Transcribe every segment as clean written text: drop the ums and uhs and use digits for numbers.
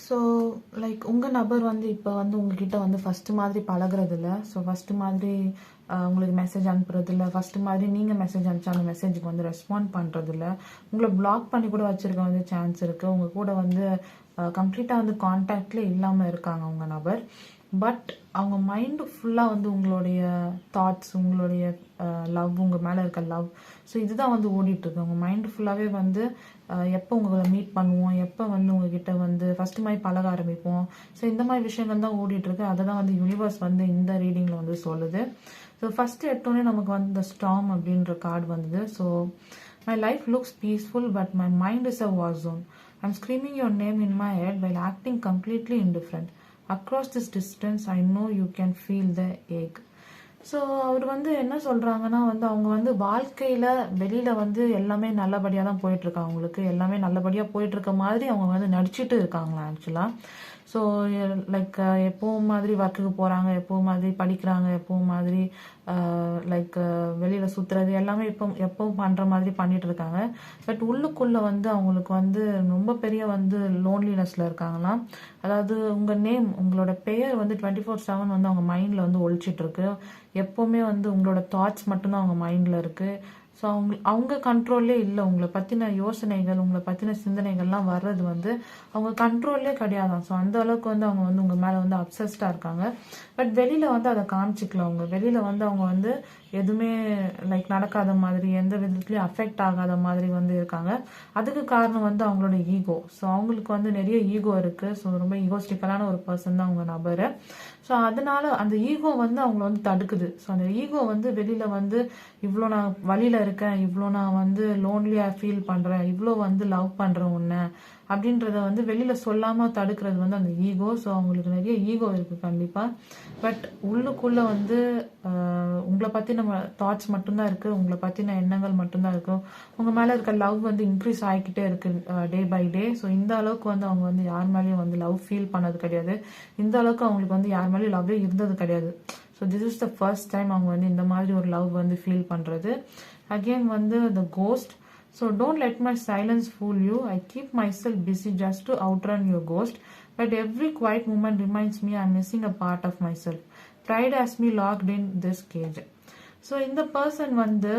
So like உங்கள் நபர் வந்து இப்போ வந்து உங்ககிட்ட வந்து ஃபஸ்ட்டு மாதிரி பழகுறதில்ல. ஸோ ஃபஸ்ட்டு மாதிரி உங்களுக்கு மெசேஜ் அனுப்புறதில்ல. ஃபஸ்ட்டு மாதிரி நீங்கள் மெசேஜ் அனுப்பிச்சா அந்த மெசேஜுக்கு வந்து ரெஸ்பாண்ட் பண்ணுறதில்ல. உங்களை பிளாக் பண்ணி கூட வச்சுருக்க வந்து சான்ஸ் இருக்குது. உங்கள் கூட வந்து கம்ப்ளீட்டாக வந்து கான்டாக்ட்லேயே இல்லாமல் இருக்காங்க உங்கள் நபர். பட் அவங்க மைண்டு ஃபுல்லாக வந்து உங்களுடைய தாட்ஸ், உங்களுடைய லவ், உங்கள் மேலே இருக்க லவ், ஸோ இதுதான் வந்து ஓடிட்டுருக்கு. உங்கள் மைண்டு ஃபுல்லாகவே வந்து எப்போ உங்களை மீட் பண்ணுவோம், எப்போ வந்து உங்ககிட்ட வந்து ஃபஸ்ட்டு மாதிரி பழக ஆரம்பிப்போம், ஸோ இந்த மாதிரி விஷயங்கள் தான் ஓடிட்டுருக்கு. அதை தான் வந்து யூனிவர்ஸ் வந்து இந்த ரீடிங்கில் வந்து சொல்லுது. ஸோ ஃபஸ்ட்டு எடுத்தோடனே நமக்கு வந்து இந்த ஸ்டார்ம் அப்படின்ற கார்டு வந்தது. So my life looks peaceful but my mind is a war zone. I'm screaming your name in my head while acting completely indifferent. Across this distance I know you can feel the ache. So அவர் வந்து என்ன சொல்கிறாங்கன்னா வந்து அவங்க வந்து வாழ்க்கையில் வெளியில் வந்து எல்லாமே நல்லபடியாக தான் போயிட்டுருக்கு. அவங்களுக்கு எல்லாமே நல்லபடியாக போயிட்டுருக்க மாதிரி அவங்க வந்து நடிச்சிட்டு இருக்காங்களா ஆக்சுவலாக. ஸோ லைக் எப்போவும் மாதிரி ஒர்க்குக்கு போகிறாங்க, எப்போவும் மாதிரி படிக்கிறாங்க, எப்போவும் மாதிரி லைக் வெளியில் சுற்றுறது எல்லாமே எப்பவும் பண்ணுற மாதிரி பண்ணிட்டு இருக்காங்க. பட் உள்ளுக்குள்ளே வந்து அவங்களுக்கு வந்து ரொம்ப பெரிய வந்து லோன்லினஸில் இருக்காங்களாம். அதாவது உங்கள் நேம், உங்களோட பெயர் வந்து 24/7 வந்து அவங்க மைண்டில் வந்து ஒழிச்சிட்ருக்கு. எப்போவுமே வந்து உங்களோட தாட்ஸ் மட்டும்தான் அவங்க மைண்டில் இருக்குது. ஸோ அவங்க கண்ட்ரோல்லே இல்லை. உங்களை பற்றின யோசனைகள், உங்களை பற்றின சிந்தனைகள்லாம் வர்றது வந்து அவங்க கண்ட்ரோல்லே கிடையாதான். ஸோ அந்த அளவுக்கு வந்து அவங்க வந்து உங்கள் மேலே வந்து அப்சஸ்டாக இருக்காங்க. பட் வெளியில் வந்து அதை காமிச்சிக்கல. அவங்க வெளியில் வந்து அவங்க வந்து எதுவுமே லைக் நடக்காத மாதிரி, எந்த விதத்துலையும் அஃபெக்ட் ஆகாத மாதிரி வந்து இருக்காங்க. அதுக்கு காரணம் வந்து அவங்களோட ஈகோ. ஸோ அவங்களுக்கு வந்து நிறைய ஈகோ இருக்குது. ஸோ ரொம்ப ஈகோஸ்டிக்கலான ஒரு பர்சன் தான் அவங்க நபர். ஸோ அதனால அந்த ஈகோ வந்து அவங்கள வந்து தடுக்குது. ஸோ அந்த ஈகோ வந்து வெளியில் வந்து இவ்வளோ நான் வழியில் இருக்கேன், இவ்வளோ நான் வந்து லோன்லியாக ஃபீல் பண்ணுறேன், இவ்வளோ வந்து லவ் பண்ணுறேன் உன்னை அப்படின்றத வந்து வெளியில் சொல்லாமல் தடுக்கிறது வந்து அந்த ஈகோ. ஸோ அவங்களுக்கு நிறைய ஈகோ இருக்குது கண்டிப்பாக. பட் உள்ளுக்குள்ளே வந்து உங்களை பற்றி நம்ம தாட்ஸ் மட்டும்தான் இருக்குது, உங்களை பற்றின எண்ணங்கள் மட்டும்தான் இருக்கும். உங்கள் மேலே இருக்க லவ் வந்து இன்க்ரீஸ் ஆகிக்கிட்டே இருக்குது டே பை டே. ஸோ இந்த அளவுக்கு வந்து அவங்க வந்து யார் மேலேயும் வந்து லவ் ஃபீல் பண்ணது கிடையாது. இந்த அளவுக்கு அவங்களுக்கு வந்து யார் மேலேயும் லவ்வே இருந்தது கிடையாது. So this is the first time அவங்க வந்து இந்த மாதிரி ஒரு லவ் வந்து ஃபீல் பண்ணுறது. அகெயின் வந்து த cost. So don't let my silence fool you. I keep myself busy just to outrun your ghost. But every quiet moment reminds me I'm missing a part of myself. Pride has me locked in this cage. So இந்த person வந்து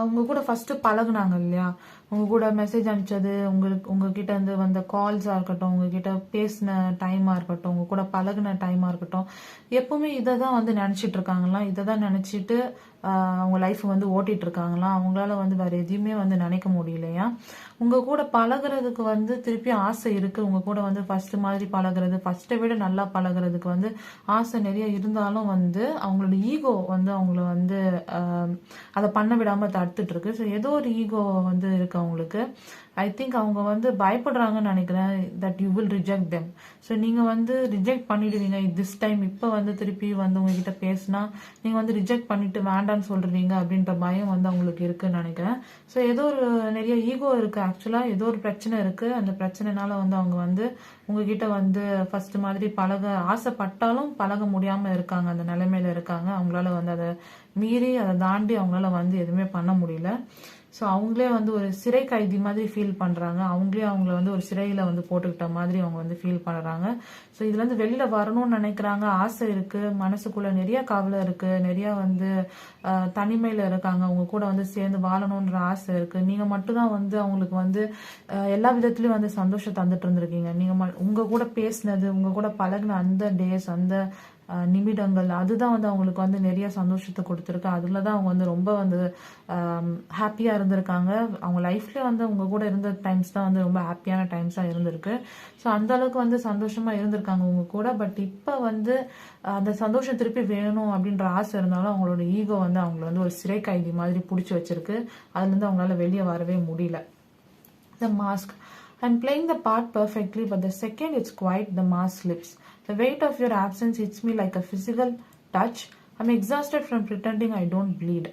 உங்க கூட first பழகுனாங்க இல்லையா, உங்க கூட message அனுப்பிச்சது, உங்ககிட்ட இருந்து வந்த கால்ஸா இருக்கட்டும், உங்ககிட்ட பேசின டைமா இருக்கட்டும், உங்க கூட பழகுன டைமா இருக்கட்டும், எப்பவுமே இதை தான் வந்து நினைச்சிட்டு இருக்காங்களாம். இதை தான் நினைச்சிட்டு அவங்க லைஃப் வந்து ஓட்டிட்டு இருக்காங்களாம். அவங்களால வந்து வேற எதையுமே வந்து நினைக்க முடியலையா. உங்க கூட பழகுறதுக்கு வந்து திருப்பி ஆசை இருக்கு. உங்க கூட வந்து ஃபர்ஸ்ட் மாதிரி பழகுறது, ஃபர்ஸ்ட்டை விட நல்லா பழகுறதுக்கு வந்து ஆசை நிறைய இருந்தாலும் வந்து அவங்களோட ஈகோ வந்து அவங்கள வந்து அதை பண்ண விடாம தடுத்துட்டு இருக்கு. ஸோ ஏதோ ஒரு ஈகோ வந்து இருக்கு அவங்களுக்கு. ஐ திங்க் அவங்க வந்து பயப்படுறாங்கன்னு நினைக்கிறேன் that you will reject them. So நீங்கள் வந்து ரிஜெக்ட் பண்ணிடுவீங்க திஸ் டைம். இப்போ வந்து திருப்பி வந்து உங்ககிட்ட பேசினா நீங்கள் வந்து ரிஜெக்ட் பண்ணிட்டு வேண்டான்னு சொல்றீங்க அப்படின்ற பயம் வந்து அவங்களுக்கு இருக்குன்னு நினைக்கிறேன். ஸோ ஏதோ ஒரு நிறைய ஈகோ இருக்குது ஆக்சுவலாக. ஏதோ ஒரு பிரச்சனை இருக்குது. அந்த பிரச்சனைனால வந்து அவங்க வந்து உங்ககிட்ட வந்து ஃபர்ஸ்ட் மாதிரி பழக ஆசைப்பட்டாலும் பழக முடியாமல் இருக்காங்க. அந்த நிலைமையில இருக்காங்க. அவங்களால வந்து அதை மீறி அதை தாண்டி அவங்களால வந்து எதுவுமே பண்ண முடியல. ஸோ அவங்களே வந்து ஒரு சிறை கைதி மாதிரி ஃபீல் பண்ணுறாங்க. அவங்களே அவங்கள வந்து ஒரு சிறையில் வந்து போட்டுக்கிட்ட மாதிரி அவங்க வந்து ஃபீல் பண்ணுறாங்க. ஸோ இதுலேருந்து வெளியில் வரணும்னு நினைக்கிறாங்க. ஆசை இருக்குது, மனசுக்குள்ளே நிறைய கவலை இருக்குது, நிறைய வந்து தனிமையில் இருக்காங்க. அவங்க கூட வந்து சேர்ந்து வாழணுன்ற ஆசை இருக்குது. நீங்கள் மட்டும்தான் வந்து அவங்களுக்கு வந்து எல்லா விதத்துலையும் வந்து சந்தோஷம் தந்துட்டு இருந்திருக்கீங்க. நீங்கள் உங்கள் கூட பேசினது, உங்கள் கூட பழகின அந்த டேஸ், அந்த நிமிடங்கள், அதுதான் வந்து அவங்களுக்கு வந்து நிறைய சந்தோஷத்தை கொடுத்துருக்கு. அதில் தான் அவங்க வந்து ரொம்ப வந்து ஹாப்பியாக இருந்திருக்காங்க. அவங்க லைஃப்லேயே வந்து அவங்க கூட இருந்த டைம்ஸ் தான் வந்து ரொம்ப ஹாப்பியான டைம்ஸாக இருந்திருக்கு. ஸோ அந்த அளவுக்கு வந்து சந்தோஷமாக இருந்திருக்காங்க உங்க கூட. பட் இப்போ வந்து அந்த சந்தோஷம் திருப்பி வேணும் அப்படின்ற ஆசை இருந்தாலும் அவங்களோட ஈகோ வந்து அவங்கள வந்து ஒரு சிறை கைதி மாதிரி பிடிச்சி வச்சிருக்கு. அதுலேருந்து அவங்களால வெளியே வரவே முடியல. The mask. I'm playing the part perfectly, but the second it's quiet, the mask slips. The weight of your absence hits me like a physical touch. I'm exhausted from pretending I don't bleed.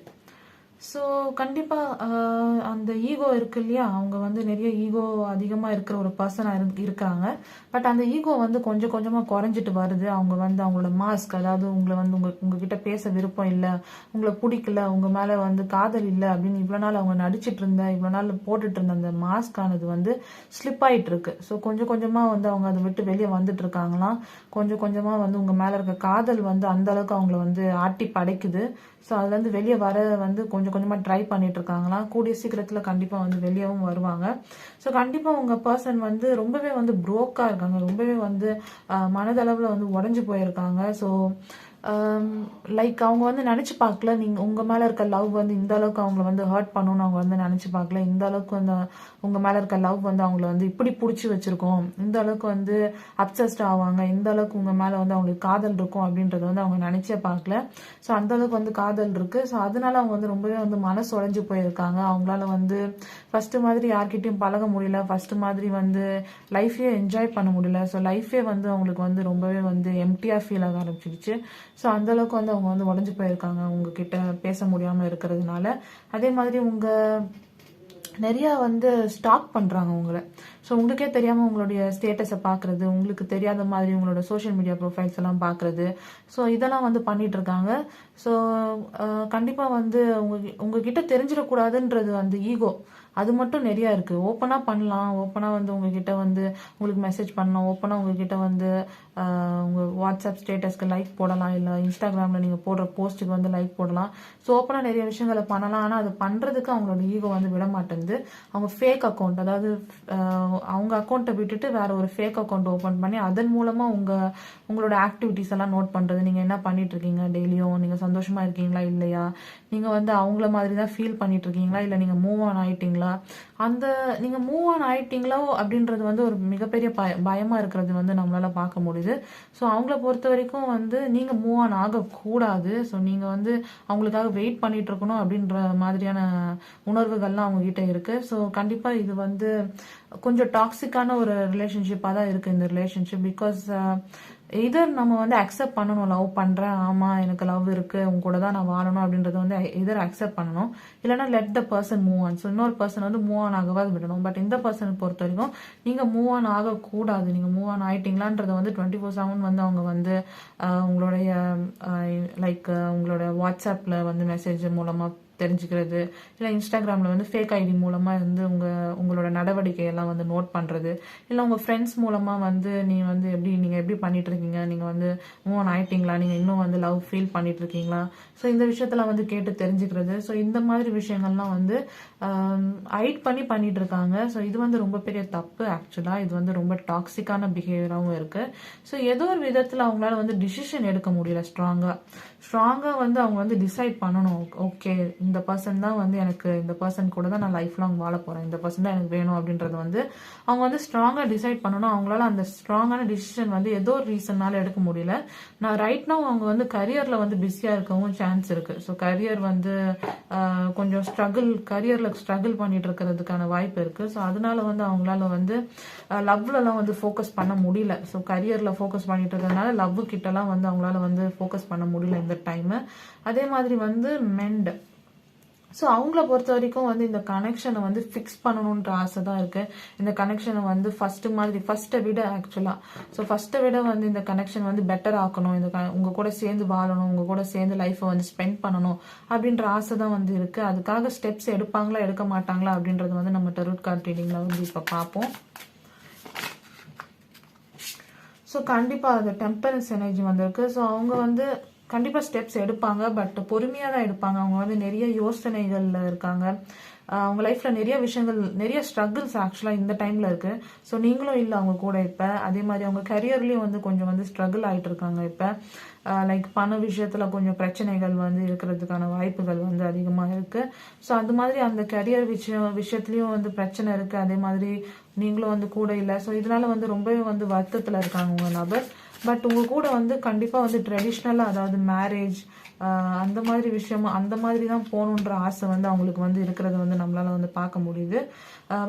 So கண்டிப்பாக அந்த ego இருக்கு இல்லையா, அவங்க வந்து நிறைய ego அதிகமாக இருக்கிற ஒரு பர்சனாக இருக்காங்க. பட் அந்த ஈகோ வந்து கொஞ்சம் கொஞ்சமாக குறைஞ்சிட்டு வருது. அவங்க வந்து அவங்களோட மாஸ்க், அதாவது உங்களை வந்து உங்ககிட்ட பேச விருப்பம் இல்லை, உங்களை பிடிக்கல, உங்கள் மேலே வந்து காதல் இல்லை அப்படின்னு இவ்வளோ நாள் அவங்க நடிச்சிட்டு இருந்த, இவ்வளோ நாள் போட்டுட்டு இருந்த அந்த மாஸ்க் ஆனது வந்து ஸ்லிப் ஆகிட்டு இருக்கு. ஸோ கொஞ்சம் கொஞ்சமாக வந்து அவங்க அதை விட்டு வெளியே வந்துட்டு இருக்காங்களாம். கொஞ்சம் கொஞ்சமாக வந்து உங்கள் மேலே இருக்க காதல் வந்து அந்த அளவுக்கு அவங்கள வந்து ஆட்டி படைக்குது. ஸோ அதுலேருந்து வெளியே வர வந்து கொஞ்சம் கொஞ்சமாக ட்ரை பண்ணிட்டு இருக்காங்களாம். கூடிய சீக்கிரத்தில் கண்டிப்பாக வந்து வெளியவும் வருவாங்க. ஸோ கண்டிப்பாக உங்கள் பர்சன் வந்து ரொம்பவே வந்து ப்ரோக்காக இருக்காங்க, ரொம்பவே வந்து மனதளவில் வந்து உடஞ்சி போயிருக்காங்க. ஸோ லைக் அவங்க வந்து நினச்சி பார்க்கல, நீங்கள் உங்கள் மேலே இருக்க லவ் வந்து இந்த அளவுக்கு அவங்கள வந்து ஹர்ட் பண்ணணும்னு அவங்க வந்து நினச்சி பார்க்கல. இந்த அளவுக்கு வந்து உங்கள் மேலே இருக்க லவ் வந்து அவங்கள வந்து இப்படி பிடிச்சி வச்சிருக்கோம், இந்த அளவுக்கு வந்து அப்சஸ்ட் ஆவாங்க, இந்த அளவுக்கு உங்கள் மேலே வந்து அவங்களுக்கு காதல் இருக்கும் அப்படின்றத வந்து அவங்க நினச்சே பார்க்கல. ஸோ அந்த அளவுக்கு வந்து காதல் இருக்கு. ஸோ அதனால அவங்க வந்து ரொம்பவே வந்து மனசு உடைஞ்சு போயிருக்காங்க. அவங்களால வந்து ஃபர்ஸ்ட் மாதிரி யார்கிட்டயும் பழக முடியல, ஃபர்ஸ்ட் மாதிரி வந்து லைஃபே என்ஜாய் பண்ண முடியல. ஸோ லைஃபே வந்து அவங்களுக்கு வந்து ரொம்பவே வந்து எம்டியா ஃபீல் ஆக ஆரம்பிச்சிருச்சு. ஸோ அந்த அளவுக்கு வந்து அவங்க வந்து உடஞ்சு போயிருக்காங்க உங்ககிட்ட பேச முடியாம இருக்கிறதுனால. அதே மாதிரி நிறைய வந்து ஸ்டாக் பண்றாங்க உங்களை. ஸோ உங்களுக்கே தெரியாம உங்களுடைய ஸ்டேட்டஸை பார்க்கறது, உங்களுக்கு தெரியாத மாதிரி உங்களோட சோஷியல் மீடியா ப்ரொஃபைல்ஸ் எல்லாம் பார்க்கறது, ஸோ இதெல்லாம் வந்து பண்ணிட்டு இருக்காங்க. ஸோ கண்டிப்பா வந்து உங்ககிட்ட தெரிஞ்சிடக்கூடாதுன்றது வந்து ஈகோ, அது மட்டும் நிறைய இருக்கு. ஓப்பனா பண்ணலாம், ஓப்பனா வந்து உங்ககிட்ட வந்து உங்களுக்கு மெசேஜ் பண்ணலாம், ஓப்பனா உங்ககிட்ட வந்து உங்க வாட்ஸ்அப் ஸ்டேட்டஸ்க்கு லைக் போடலாம், இல்லை இன்ஸ்டாகிராம்ல நீங்க போடுற போஸ்ட்டுக்கு வந்து லைக் போடலாம். ஸோ ஓப்பனா நிறைய விஷயங்களை பண்ணலாம். ஆனால் அது பண்றதுக்கு அவங்களோட ஈகோ வந்து விட மாட்டேங்குது. அவங்க ஃபேக் அக்கௌண்ட், அதாவது அவங்க அக்கௌண்ட்டை விட்டுட்டு வேற ஒரு ஃபேக் அக்கௌண்ட் ஓப்பன் பண்ணி அதன் மூலமா உங்களோட ஆக்டிவிட்டிஸ் எல்லாம் நோட் பண்றது. நீங்க என்ன பண்ணிட்டு இருக்கீங்க டெய்லியும், நீங்க சந்தோஷமா இருக்கீங்களா இல்லையா, நீங்க வந்து அவங்கள மாதிரி தான் ஃபீல் பண்ணிட்டு இருக்கீங்களா, இல்லை நீங்க மூவ் ஆன் ஆயிட்டீங்களா, அந்த நீங்க மூவ் ஆன் ஆயிட்டீங்களோ அப்படின்றது வந்து ஒரு மிகப்பெரிய பயமா இருக்கிறது வந்து நம்மளால பார்க்க முடியுது. ஸோ அவங்கள பொறுத்த வரைக்கும் வந்து நீங்க மூவ் ஆன் ஆகக்கூடாது. ஸோ நீங்க வந்து அவங்களுக்காக வெயிட் பண்ணிட்டு இருக்கணும் அப்படின்ற மாதிரியான உணர்வுகள்லாம் அவங்க கிட்ட இருக்கு. ஸோ கண்டிப்பா இது வந்து கொஞ்சம் டாக்ஸிக்கான ஒரு ரிலேஷன்ஷிப்பாக தான் இருக்கு இந்த ரிலேஷன்ஷிப். பிகாஸ் இதர் நம்ம வந்து அக்செப்ட் பண்ணணும், லவ் பண்றேன், ஆமா எனக்கு லவ் இருக்கு, உங்க கூட தான் நான் வாழணும் அப்படின்றத வந்து இதர் அக்செப்ட் பண்ணணும். இல்லைன்னா let the person move on. So இன்னொரு பர்சன் வந்து மூவ் ஆன் ஆகவாது விடணும். பட் இந்த பர்சனை பொறுத்த வரைக்கும் நீங்க மூவ் ஆன் ஆகக்கூடாது. நீங்க மூவ் ஆன் ஆயிட்டீங்களான்றத வந்து 24/7 வந்து அவங்க வந்து உங்களுடைய லைக் உங்களோட வாட்ஸ்அப்ல வந்து மெசேஜ் மூலமா தெரிஞ்சுக்கிறது, இல்லை இன்ஸ்டாகிராமில் வந்து ஃபேக் ஐடி மூலமாக வந்து உங்களோட நடவடிக்கையெல்லாம் வந்து நோட் பண்ணுறது, இல்லை உங்கள் ஃப்ரெண்ட்ஸ் மூலமாக வந்து நீங்கள் எப்படி பண்ணிட்டு இருக்கீங்க, நீங்கள் வந்து மூவ் ஆன் ஆயிட்டீங்களா, நீங்கள் இன்னும் வந்து லவ் ஃபீல் பண்ணிட்டு இருக்கீங்களா, ஸோ இந்த விஷயத்தெல்லாம் வந்து கேட்டு தெரிஞ்சுக்கிறது. ஸோ இந்த மாதிரி விஷயங்கள்லாம் வந்து ஹைட் பண்ணிட்டு இருக்காங்க. ஸோ இது வந்து ரொம்ப பெரிய தப்பு. ஆக்சுவலாக இது வந்து ரொம்ப டாக்ஸிக்கான பிஹேவியராகவும் இருக்கு. ஸோ ஏதோ ஒரு விதத்தில் அவங்களால வந்து டிசிஷன் எடுக்க முடியல ஸ்ட்ராங்கா வந்து அவங்க வந்து டிசைட் பண்ணணும். ஓகே, இந்த பர்சன் தான் வந்து எனக்கு, இந்த பர்சன் கூட தான் நான் லைஃப் லாங் வாழ போறேன், இந்த பர்சன் தான் எனக்கு வேணும் அப்படின்றத வந்து அவங்க வந்து ஸ்ட்ராங்கா டிசைட் பண்ணணும். அவங்களால அந்த ஸ்ட்ராங்கான டிசிஷன் வந்து ஏதோ ஒரு ரீசன்னால எடுக்க முடியல. நான் ரைட் நவ் அவங்க வந்து கரியர்ல வந்து பிஸியா இருக்கவும் சான்ஸ் இருக்கு. ஸோ கரியர் வந்து கொஞ்சம் கரியர்ல ஸ்ட்ரகிள் பண்ணிட்டு இருக்கிறதுக்கான வாய்ப்பு இருக்கு. ஸோ அதனால வந்து அவங்களால வந்து லவ்லலாம் வந்து ஃபோக்கஸ் பண்ண முடியல. ஸோ கரியர்ல ஃபோக்கஸ் பண்ணிட்டு இருக்கிறதுனால லவ் கிட்டலாம் வந்து அவங்களால வந்து ஃபோக்கஸ் பண்ண முடியல இந்த டைம். அதே மாதிரி வந்து மெண்ட், ஸோ அவங்கள பொறுத்த வரைக்கும் வந்து இந்த கனெக்ஷனை வந்து ஃபிக்ஸ் பண்ணணுன்ற ஆசை தான் இருக்கு. இந்த கனெக்ஷனை வந்து ஃபர்ஸ்ட்டை விட வந்து இந்த கனெக்ஷன் வந்து பெட்டர் ஆக்கணும், உங்க கூட சேர்ந்து வாழணும், உங்க கூட சேர்ந்து லைஃப்பை வந்து ஸ்பெண்ட் பண்ணணும் அப்படின்ற ஆசை தான் வந்து இருக்கு. அதுக்காக ஸ்டெப்ஸ் எடுப்பாங்களா எடுக்க மாட்டாங்களா அப்படின்றது வந்து நம்ம டெரோட் கார்ட் ரீடிங்ல வந்து இப்போ பார்ப்போம். ஸோ கண்டிப்பாக அது டெம்பரன்ஸ் எனர்ஜி வந்திருக்கு. ஸோ அவங்க வந்து கண்டிப்பாக ஸ்டெப்ஸ் எடுப்பாங்க, பட் பொறுமையாக தான் எடுப்பாங்க. அவங்க வந்து நிறைய யோசனைகள்ல இருக்காங்க. அவங்க லைஃப்ல நிறைய விஷயங்கள், நிறைய ஸ்ட்ரகிள்ஸ் ஆக்சுவலாக இந்த டைம்ல இருக்கு. ஸோ நீங்களும் இல்லை அவங்க கூட இப்போ. அதே மாதிரி அவங்க கரியர்லயும் வந்து கொஞ்சம் வந்து ஸ்ட்ரகிள் ஆயிட்டு இருக்காங்க இப்போ. லைக் பண விஷயத்துல கொஞ்சம் பிரச்சனைகள் வந்து இருக்கிறதுக்கான வாய்ப்புகள் வந்து அதிகமாக இருக்கு. ஸோ அது மாதிரி அந்த கரியர் விஷயத்துலயும் வந்து பிரச்சனை இருக்கு. அதே மாதிரி நீங்களும் வந்து கூட இல்லை. ஸோ இதனால வந்து ரொம்பவே வந்து வருத்தத்துல இருக்காங்க உங்க நபர். பட் உங்க கூட வந்து கண்டிப்பா வந்து ட்ரெடிஷ்னலா, அதாவது மேரேஜ் அந்த மாதிரி விஷயமா, அந்த மாதிரி தான் போகணுன்ற ஆசை வந்து அவங்களுக்கு வந்து இருக்கிறது வந்து நம்மளால வந்து பார்க்க முடியுது.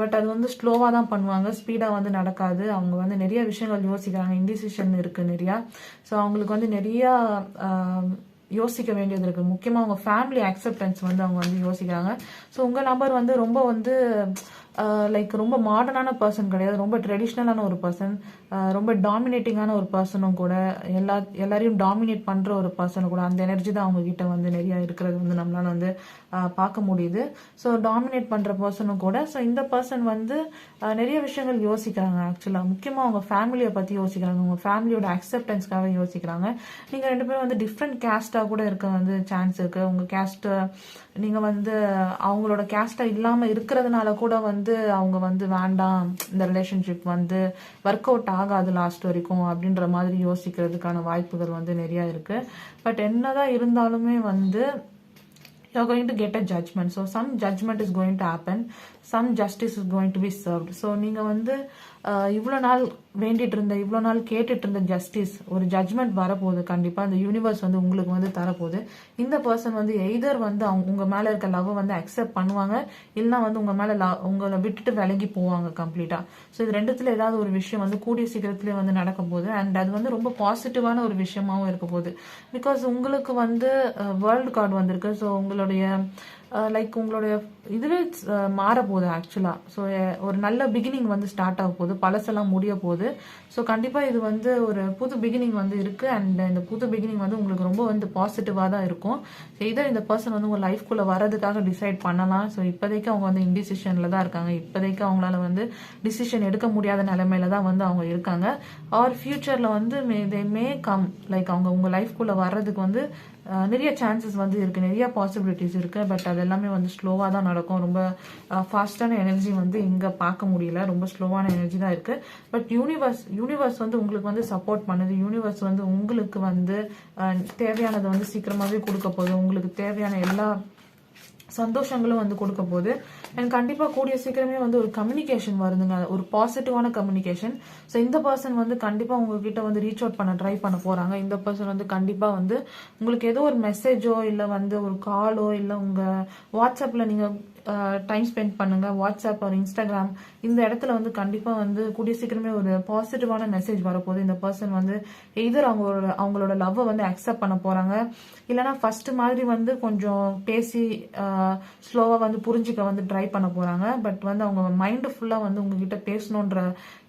பட் அது வந்து ஸ்லோவா தான் பண்ணுவாங்க, ஸ்பீடா வந்து நடக்காது. அவங்க வந்து நிறைய விஷயங்கள் யோசிக்கிறாங்க, இன்டிசிஷன் இருக்கு நிறையா. ஸோ அவங்களுக்கு வந்து நிறைய யோசிக்க வேண்டியது இருக்கு. முக்கியமா அவங்க ஃபேமிலி அக்செப்டன்ஸ் வந்து அவங்க வந்து யோசிக்கிறாங்க. ஸோ உங்க நபர் வந்து ரொம்ப வந்து லைக் ரொம்ப மாடர்னான பர்சன் கிடையாது, ரொம்ப ட்ரெடிஷ்னலான ஒரு பர்சன், ரொம்ப டாமினேட்டிங்கான ஒரு பர்சனும் கூட, எல்லாரையும் டாமினேட் பண்ற ஒரு பர்சனும் கூட. அந்த எனர்ஜி தான் அவங்க கிட்ட வந்து நிறைய இருக்கிறது வந்து நம்மளால வந்து பார்க்க முடியுது. ஸோ டாமினேட் பண்ற பர்சனும் கூட. ஸோ இந்த பர்சன் வந்து நிறைய விஷயங்கள் யோசிக்கிறாங்க. ஆக்சுவலா முக்கியமா அவங்க ஃபேமிலியை பத்தி யோசிக்கிறாங்க, உங்க ஃபேமிலியோட அக்செப்டன்ஸ்க்காக யோசிக்கிறாங்க. நீங்க 2 பேரும் வந்து டிஃப்ரெண்ட் கேஸ்டா கூட இருக்க வந்து சான்ஸ் இருக்கு. உங்க கேஸ்ட் நீங்க வந்து அவங்களோட கேஸ்டா இல்லாம இருக்கிறதுனால கூட வந்து அவங்க வந்து வேண்டாம், இந்த ரிலேஷன்ஷிப் வந்து ஒர்க் அவுட் ஆகாது லாஸ்ட் வரைக்கும் அப்படின்ற மாதிரி யோசிக்கிறதுக்கான வாய்ப்புகள் வந்து நிறைய இருக்கு. பட் என்னதான் இருந்தாலுமே வந்து you're going to get a judgment. So some judgment is going to happen, some justice is going to be served. So நீங்க வந்து இவ்வளோ நாள் வேண்டிட்டு இருந்த, இவ்வளோ நாள் கேட்டுட்டு இருந்த ஜஸ்டிஸ், ஒரு ஜட்ஜ்மெண்ட் வரப்போகுது. கண்டிப்பா இந்த யூனிவர்ஸ் வந்து உங்களுக்கு வந்து தரப்போகுது. இந்த பர்சன் வந்து எய்தர் வந்து உங்க மேல இருக்க லவ் வந்து அக்செப்ட் பண்ணுவாங்க, இல்லைன்னா வந்து உங்க மேல உங்களை விட்டுட்டு விலகி போவாங்க கம்ப்ளீட்டா. ஸோ இது ரெண்டுத்துல ஏதாவது ஒரு விஷயம் வந்து கூடிய சீக்கிரத்திலே வந்து நடக்க போகுது. அண்ட் அது வந்து ரொம்ப பாசிட்டிவான ஒரு விஷயமாவும் இருக்க போகுது. பிகாஸ் உங்களுக்கு வந்து வேர்ல்டு கார்டு வந்திருக்கு. ஸோ உங்களுடைய லைக் உங்களுடைய இதுவே மாற போகுது ஆக்சுவலா. ஸோ ஒரு நல்ல பிகினிங் வந்து ஸ்டார்ட் ஆக போகுது, பழசெல்லாம் முடிய போகுது. ஸோ கண்டிப்பா இது வந்து ஒரு புது பிகினிங் வந்து இருக்கு. அண்ட் இந்த புது பிகினிங் வந்து உங்களுக்கு ரொம்ப வந்து பாசிட்டிவா தான் இருக்கும். இதோ இந்த பர்சன் வந்து உங்க லைஃப்குள்ள வரதுக்காக டிசைட் பண்ணலாம். ஸோ இப்போதைக்கு அவங்க வந்து இன்டிசிஷன்ல தான் இருக்காங்க. இப்போதைக்கு அவங்களால வந்து டிசிஷன் எடுக்க முடியாத நிலைமையில தான் வந்து அவங்க இருக்காங்க. ஆர் ஃபியூச்சர்ல வந்து மே கம், லைக் அவங்க உங்க லைஃப்குள்ள வர்றதுக்கு வந்து நிறைய சான்சஸ் வந்து இருக்கு, நிறைய பாசிபிலிட்டிஸ் இருக்கு. பட் அது எல்லாமே வந்து ஸ்லோவா தான் நடக்கும். ரொம்ப ஃபாஸ்டான எனர்ஜி வந்து இங்க பார்க்க முடியல, ரொம்ப ஸ்லோவான எனர்ஜி தான் இருக்கு. பட் யூனிவர்ஸ் வந்து உங்களுக்கு வந்து சப்போர்ட் பண்ணுது. யூனிவர்ஸ் வந்து உங்களுக்கு வந்து தேவையானதை வந்து சீக்கிரமாவே கொடுக்க போகுது. உங்களுக்கு தேவையான எல்லா சந்தோஷங்களும் வந்து கொடுக்க போகுது. அண்ட் கண்டிப்பா கூடிய சீக்கிரமே வந்து ஒரு கம்யூனிகேஷன் வருதுங்க, ஒரு பாசிட்டிவான கம்யூனிகேஷன். ஸோ இந்த பர்சன் வந்து கண்டிப்பா உங்ககிட்ட வந்து ரீச் அவுட் பண்ண ட்ரை பண்ண போறாங்க. இந்த பர்சன் வந்து கண்டிப்பா வந்து உங்களுக்கு ஏதோ ஒரு மெசேஜோ இல்லை வந்து ஒரு காலோ இல்லை உங்க வாட்ஸ்அப்ல நீங்க டைம் ஸ்பெண்ட் பண்ணுங்க, வாட்ஸ்அப் ஒரு இன்ஸ்டாகிராம் இந்த இடத்துல வந்து கண்டிப்பா வந்து கூடிய சீக்கிரமே ஒரு பாசிட்டிவான மெசேஜ் வரப்போகுது. இந்த பர்சன் வந்து எய்தர் அவங்களோட லவ்வை வந்து அக்செப்ட் பண்ண போறாங்க, இல்லைன்னா ஃபர்ஸ்ட் மாதிரி வந்து கொஞ்சம் பேசி ஸ்லோவா வந்து புரிஞ்சுக்க வந்து ட்ரை பண்ண போறாங்க. பட் வந்து அவங்க மைண்டு ஃபுல்லா வந்து உங்ககிட்ட பேசணுன்ற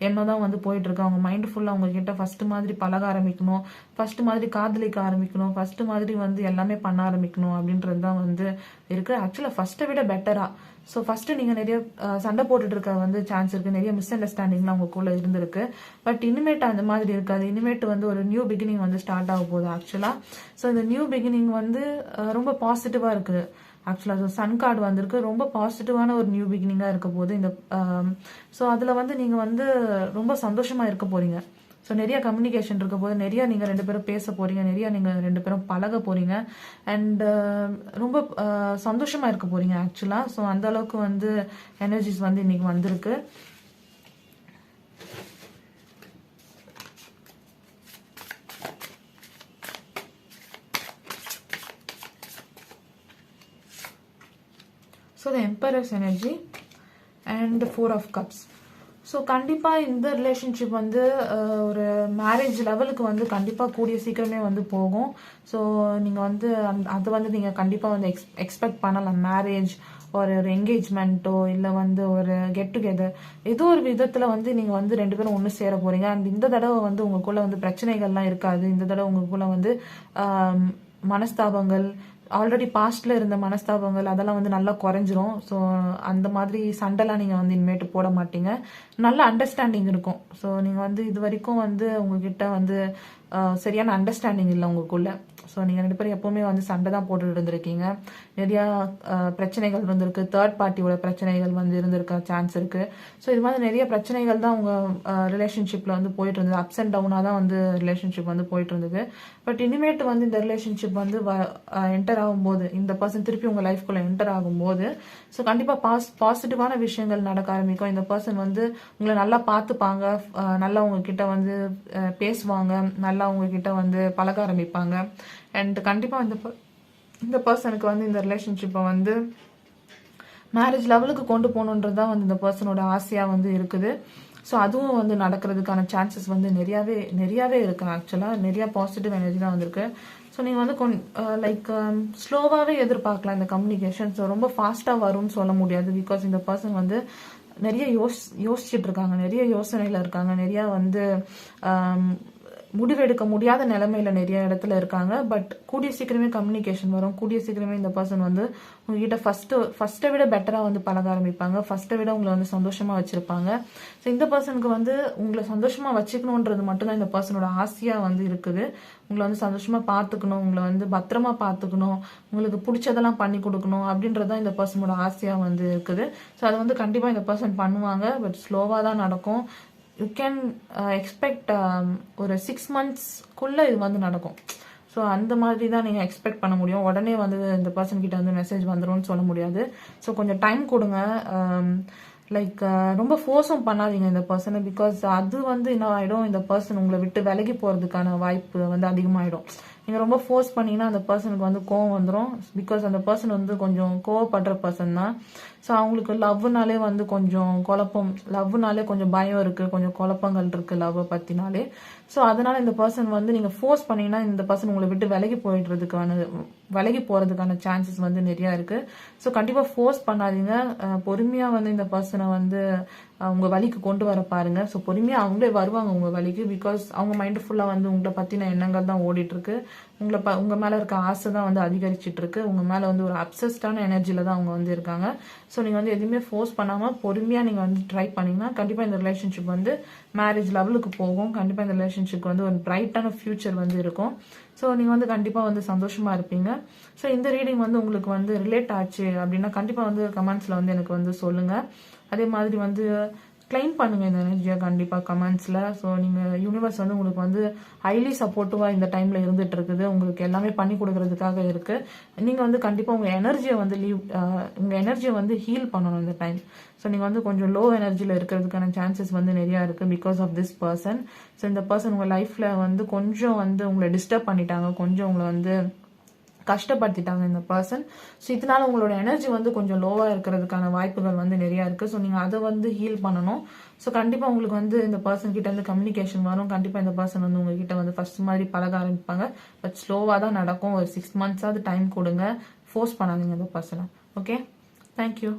எண்ணம் தான் வந்து போயிட்டு இருக்கு. அவங்க மைண்டு ஃபுல்லா உங்ககிட்ட ஃபர்ஸ்ட் மாதிரி பழக ஆரம்பிக்கணும், ஃபர்ஸ்ட் மாதிரி காதலிக்க ஆரம்பிக்கணும், ஃபர்ஸ்ட் மாதிரி வந்து எல்லாமே பண்ண ஆரம்பிக்கணும் அப்படின்றது தான் வந்து இருக்கு. ஆக்சுவலா ஃபர்ஸ்ட்டை விட பெட்டரா. ஸோ ஃபர்ஸ்ட் நீங்க நிறைய சண்டை போட்டுட்டு இருக்க வந்து சான்ஸ் இருக்கு, நிறைய மிஸ் அண்டர்ஸ்டாண்டிங்லாம் உங்களுக்குள்ள இருந்திருக்கு. பட் இனிமேட் அந்த மாதிரி இருக்காது. இனிமேட் வந்து ஒரு நியூ பிகினிங் வந்து ஸ்டார்ட் ஆக போகுது ஆக்சுவலா. ஸோ இந்த நியூ பிகினிங் வந்து ரொம்ப பாசிட்டிவா இருக்கு ஆக்சுவலா. ஸோ சன் கார்டு வந்திருக்கு, ரொம்ப பாசிட்டிவான ஒரு நியூ பிகினிங்கா இருக்க போகுது இந்த. ஸோ அதுல வந்து நீங்க வந்து ரொம்ப சந்தோஷமா இருக்க போறீங்க. ஸோ நிறைய கம்யூனிகேஷன் இருக்க போது, நிறைய நீங்க 2 பேரும் பேச போறீங்க, நிறைய நீங்க 2 பேரும் பழக போறீங்க. அண்ட் ரொம்ப சந்தோஷமா இருக்க போறீங்க ஆக்சுவலா. ஸோ அந்த அளவுக்கு வந்து எனர்ஜிஸ் வந்து இன்னைக்கு வந்திருக்கு. So the emperor's energy and 4 of cups. So கண்டிப்பாக இந்த ரிலேஷன்ஷிப் வந்து ஒரு மேரேஜ் லெவலுக்கு வந்து கண்டிப்பாக கூடிய சீக்கிரமே வந்து போகும். ஸோ நீங்கள் வந்து அது வந்து நீங்கள் கண்டிப்பாக வந்து எக்ஸ்பெக்ட் பண்ணலாம். மேரேஜ் ஒரு என்கேஜ்மெண்ட்டோ இல்லை வந்து ஒரு கெட் டுகெதர் ஏதோ ஒரு விதத்தில் வந்து நீங்கள் வந்து 2 பேரும் ஒன்று சேர போறீங்க. அண்ட் இந்த தடவை வந்து உங்களுக்குள்ள வந்து பிரச்சனைகள்லாம் இருக்காது. இந்த தடவை உங்களுக்குள்ள வந்து மனஸ்தாபங்கள், ஆல்ரெடி பாஸ்ட்ல இருந்த மனஸ்தாபங்கள் அதெல்லாம் வந்து நல்லா குறைஞ்சிரும். ஸோ அந்த மாதிரி சண்டைலாம் நீங்க வந்து இனிமேட்டு போட மாட்டீங்க, நல்ல அண்டர்ஸ்டாண்டிங் இருக்கும். ஸோ நீங்க வந்து இது வரைக்கும் வந்து உங்ககிட்ட வந்து சரியான அண்டர்ஸ்டாண்டிங் இல்லை உங்களுக்குள்ள. ஸோ நீங்கள் 2 பேரும் எப்போவுமே வந்து சண்டை தான் போட்டுட்டு இருந்திருக்கீங்க. நிறையா பிரச்சனைகள் இருந்திருக்கு, தேர்ட் பார்ட்டியோட பிரச்சனைகள் வந்து இருந்திருக்க சான்ஸ் இருக்கு. ஸோ இது மாதிரி நிறைய பிரச்சனைகள் தான் உங்கள் ரிலேஷன்ஷிப்பில் வந்து போயிட்டு இருந்தது. அப்ஸ் அண்ட் டவுனாக தான் வந்து ரிலேஷன்ஷிப் வந்து போயிட்டு இருந்தது. பட் இனிமேட்டு வந்து இந்த ரிலேஷன்ஷிப் வந்து என்டர் ஆகும்போது, இந்த பர்சன் திருப்பி உங்கள் லைஃப்குள்ளே என்டர் ஆகும்போது, ஸோ கண்டிப்பாக பாசிட்டிவான விஷயங்கள் நடக்க ஆரம்பிக்கும். இந்த பர்சன் வந்து உங்களை நல்லா பார்த்துப்பாங்க, நல்லா உங்ககிட்ட வந்து பேசுவாங்க, நல்லா உங்ககிட்ட வந்து பழக ஆரம்பிப்பாங்க. அண்ட் கண்டிப்பாக இந்த பர்சனுக்கு வந்து இந்த ரிலேஷன்ஷிப்பை வந்து மேரேஜ் லெவலுக்கு கொண்டு போகணுன்றது தான் வந்து இந்த பர்சனோட ஆசையாக வந்து இருக்குது. ஸோ அதுவும் வந்து நடக்கிறதுக்கான சான்சஸ் வந்து நிறையாவே இருக்கு. ஆக்சுவலாக நிறைய பாசிட்டிவ் எனர்ஜி தான் வந்திருக்கு. ஸோ நீங்கள் வந்து லைக் ஸ்லோவாகவே எதிர்பார்க்கலாம் இந்த கம்யூனிகேஷன். ஸோ ரொம்ப ஃபாஸ்ட்டாக வரும்னு சொல்ல முடியாது. பிகாஸ் இந்த பர்சன் வந்து நிறைய யோசிச்சுட்டு இருக்காங்க, நிறைய யோசனையில் இருக்காங்க, நிறையா வந்து முடிவெடுக்க முடியாத நிலைமையில நிறைய இடத்துல இருக்காங்க. பட் கூடிய சீக்கிரமே கம்யூனிகேஷன் வரும். கூடிய சீக்கிரமே இந்த பர்சன் வந்து உங்ககிட்ட ஃபர்ஸ்ட்டை விட பெட்டரா வந்து பழக ஆரம்பிப்பாங்க. ஃபர்ஸ்ட்டை விட உங்களை வந்து சந்தோஷமா வச்சிருப்பாங்க. ஸோ இந்த பர்சனுக்கு வந்து உங்களை சந்தோஷமா வச்சுக்கணுன்றது மட்டும்தான் இந்த பர்சனோட ஆசையா வந்து இருக்குது. உங்களை வந்து சந்தோஷமா பார்த்துக்கணும், உங்களை வந்து பத்திரமா பார்த்துக்கணும், உங்களுக்கு பிடிச்சதெல்லாம் பண்ணி கொடுக்கணும் அப்படின்றதான் இந்த பர்சனோட ஆசையா வந்து இருக்குது. ஸோ அதை வந்து கண்டிப்பா இந்த பர்சன் பண்ணுவாங்க. பட் ஸ்லோவா தான் நடக்கும். யூ கேன் எக்ஸ்பெக்ட் ஒரு 6 monthsக்குள்ள இது வந்து நடக்கும். ஸோ அந்த மாதிரி தான் நீங்கள் எக்ஸ்பெக்ட் பண்ண முடியும். உடனே வந்து இந்த பர்சன் கிட்ட வந்து மெசேஜ் வந்துரும்னு சொல்ல முடியாது. ஸோ கொஞ்சம் டைம் கொடுங்க. லைக் ரொம்ப ஃபோர்ஸும் பண்ணாதீங்க இந்த பர்சனை. பிகாஸ் அது வந்து என்ன ஆகிடும், இந்த பர்சன் உங்களை விட்டு விலகி போகிறதுக்கான வாய்ப்பு வந்து அதிகமாகிடும். நீங்கள் ரொம்ப ஃபோர்ஸ் பண்ணீங்கன்னா அந்த பர்சனுக்கு வந்து கோவம் வந்துடும். பிகாஸ் அந்த பர்சன் வந்து கொஞ்சம் கோவப்படுற பர்சன் தான். ஸோ அவங்களுக்கு லவ்னாலே வந்து கொஞ்சம் குழப்பம், லவ்னாலே கொஞ்சம் பயம் இருக்குது, கொஞ்சம் குழப்பங்கள் இருக்குது லவ்வை பற்றினாலே. ஸோ அதனால இந்த பர்சன் வந்து நீங்கள் ஃபோர்ஸ் பண்ணீங்கன்னா இந்த பர்சன் உங்களை விட்டு விலகி போகிறதுக்கான சான்சஸ் வந்து நிறையா இருக்குது. ஸோ கண்டிப்பாக ஃபோர்ஸ் பண்ணாதீங்க. பொறுமையாக வந்து இந்த பர்சனை வந்து உங்க வழிக்கு கொண்டு வர பாருங்க. ஸோ பொறுமையாக அவங்களே வருவாங்க உங்க வழிக்கு. பிகாஸ் அவங்க மைண்டு ஃபுல்லாக வந்து உங்களை பற்றின எண்ணங்கள் தான் ஓடிட்டு இருக்கு. உங்க மேலே இருக்க ஆசை தான் வந்து அதிகரிச்சிட்டு இருக்கு. உங்க மேலே வந்து ஒரு அப்சஸ்டான எனர்ஜியில தான் அவங்க வந்து இருக்காங்க. ஸோ நீங்கள் வந்து எதுவுமே ஃபோர்ஸ் பண்ணாமல் பொறுமையாக நீங்கள் வந்து ட்ரை பண்ணீங்கன்னா கண்டிப்பாக இந்த ரிலேஷன்ஷிப் வந்து மேரேஜ் லெவலுக்கு போகும். கண்டிப்பாக இந்த ரிலேஷன்ஷிப் வந்து ஒரு பிரைட்டான ஃபியூச்சர் வந்து இருக்கும். ஸோ நீங்கள் வந்து கண்டிப்பாக வந்து சந்தோஷமாக இருப்பீங்க. ஸோ இந்த ரீடிங் வந்து உங்களுக்கு வந்து ரிலேட் ஆச்சு அப்படின்னா கண்டிப்பாக வந்து கமெண்ட்ஸில் வந்து எனக்கு வந்து சொல்லுங்கள். அதே மாதிரி வந்து கிளைம் பண்ணுங்க இந்த எனர்ஜியை கண்டிப்பாக கமெண்ட்ஸில். ஸோ நீங்கள் யூனிவர்ஸ் வந்து உங்களுக்கு வந்து ஹைலி சப்போர்ட்டிவாக இந்த டைமில் இருந்துட்டு இருக்குது. உங்களுக்கு எல்லாமே பண்ணி கொடுக்கறதுக்காக இருக்குது. நீங்கள் வந்து கண்டிப்பாக உங்கள் எனர்ஜியை வந்து ஹீல் பண்ணணும் இந்த டைம். ஸோ நீங்கள் வந்து கொஞ்சம் லோ எனர்ஜியில் இருக்கிறதுக்கான சான்சஸ் வந்து நிறையா இருக்குது because of this person. So இந்த பர்சன் உங்கள் லைஃப்பில் வந்து கொஞ்சம் வந்து உங்களை டிஸ்டர்ப் பண்ணிட்டாங்க, கொஞ்சம் உங்களை வந்து கஷ்டப்படுத்திட்டாங்க இந்த பர்சன். ஸோ இதனால உங்களோட எனர்ஜி வந்து கொஞ்சம் லோவாக இருக்கிறதுக்கான வாய்ப்புகள் வந்து நிறையா இருக்குது. ஸோ நீங்கள் அதை வந்து ஹீல் பண்ணணும். ஸோ கண்டிப்பாக உங்களுக்கு வந்து இந்த பர்சன் கிட்ட இருந்து கம்யூனிகேஷன் வரும். கண்டிப்பாக இந்த பர்சன் வந்து உங்ககிட்ட வந்து ஃபர்ஸ்ட் மாதிரி பழக ஆரம்பிப்பாங்க. பட் ஸ்லோவாக தான் நடக்கும். ஒரு 6 months டைம் கொடுங்க. ஃபோர்ஸ் பண்ணாதீங்க இந்த பர்சனை. Okay, thank you.